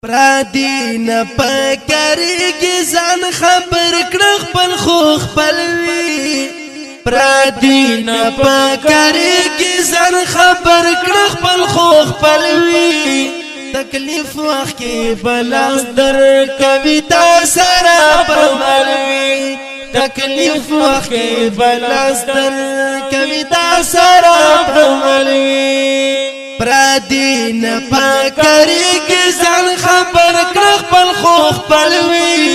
پرادی نه پکارېږي ځان خبر کړه خپل خو خپل وي پرادی نه پکارېږي ځان خبر کړه خپل خو خپل وي تکلیف وخت کې بلاس در کوي تا سره پرمل وي تکلیف وخت کې بلاس در کوي تا سره پرمل وي پرادی نه پکارېږي ځان خبر کړه خپل خو خپل وي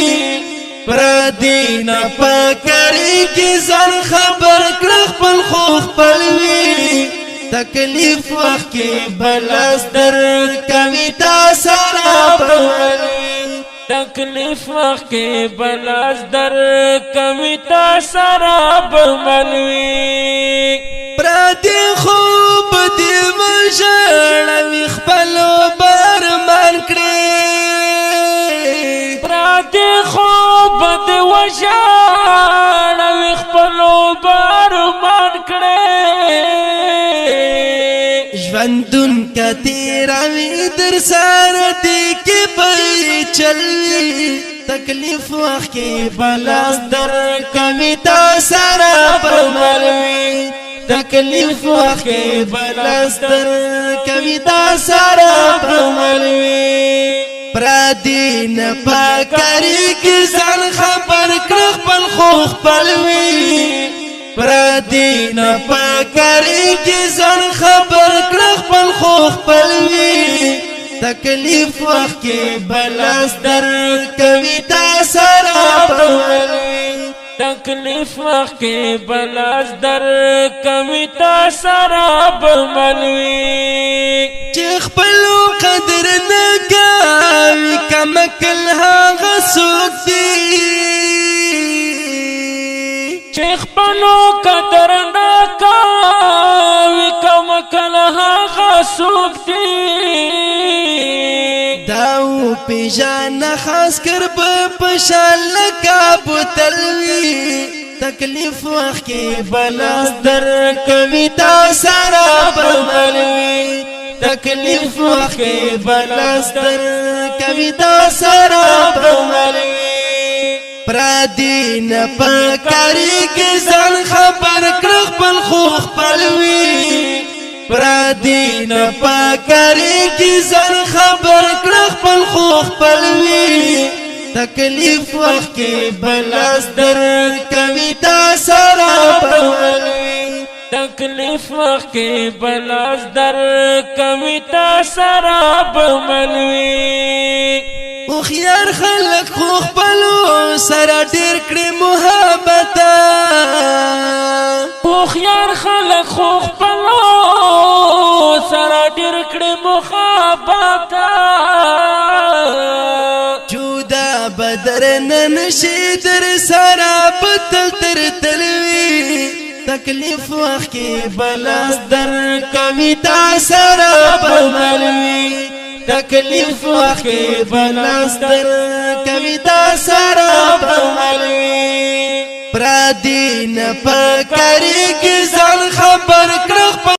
پرادی نه پکارېږي ځان خبر کړه خپل خو خپل وي تکلیف وخت کې بلاس در کوي تا سره پرمل وي تکلیف وخت کې بلاس در کوي تا سره پرمل وي پرادی خوب دی مژړوي خپلو برمان کړي پرادی خوب دی وژړوي خپلو برمان کړي ژوندون که تیروي در سره دی کې به چلوي تکلیف وخت کې بلاس در کوي تا سره پرمل وي تکلیف وخت کې بلاس در کوي تا سره پرمل وي پرادی نه پکارېږي ځان خبر کړه خپل خو خپل وي پرادی نه پکارېږي ځان خبر کړه خپل خو خپل وي تکلیف وخت کې بلاس در کوي تا سره پرمل وي تکلیف وخت کې بلاس در کوي تا سره پرمل وي چې خپلو قدر نه کوي کمکل هغه څوک دي چې خپلو قدر نه کوي کمکل هغه څوک دي داو پیژانه خاص کر په پشان لکه بوتل وي تکلیف وخت کې بلاس در کوي تا سره پرمل وي تکلیف وخت کې بلاس در کوي تا سره پرمل وي پرادی نه پکارېږي ځان خبر کړه خپل خو خپل وي پرادی نه پکارېږي ځان خبر کړه خپل خو خپل وي تکلیف وخت کې بلاس در کوي تا سره پرمل وي تکلیف وخت کې بلاس در کوي تا سره پرمل وي هوښیار خلک خو خپلو سره ډېر کړي محبت هوښیار خلک خو خپلو سره ډېر کړي محبت جودا بدر ننشي در سره بتل تر تلوي تکلیف وخت کې بلاس در کوي تا سره پرمل وي تکلیف وخت کې بلاس در کوي تا سره پرمل وي پرادی نه پکارېږي ځان خبر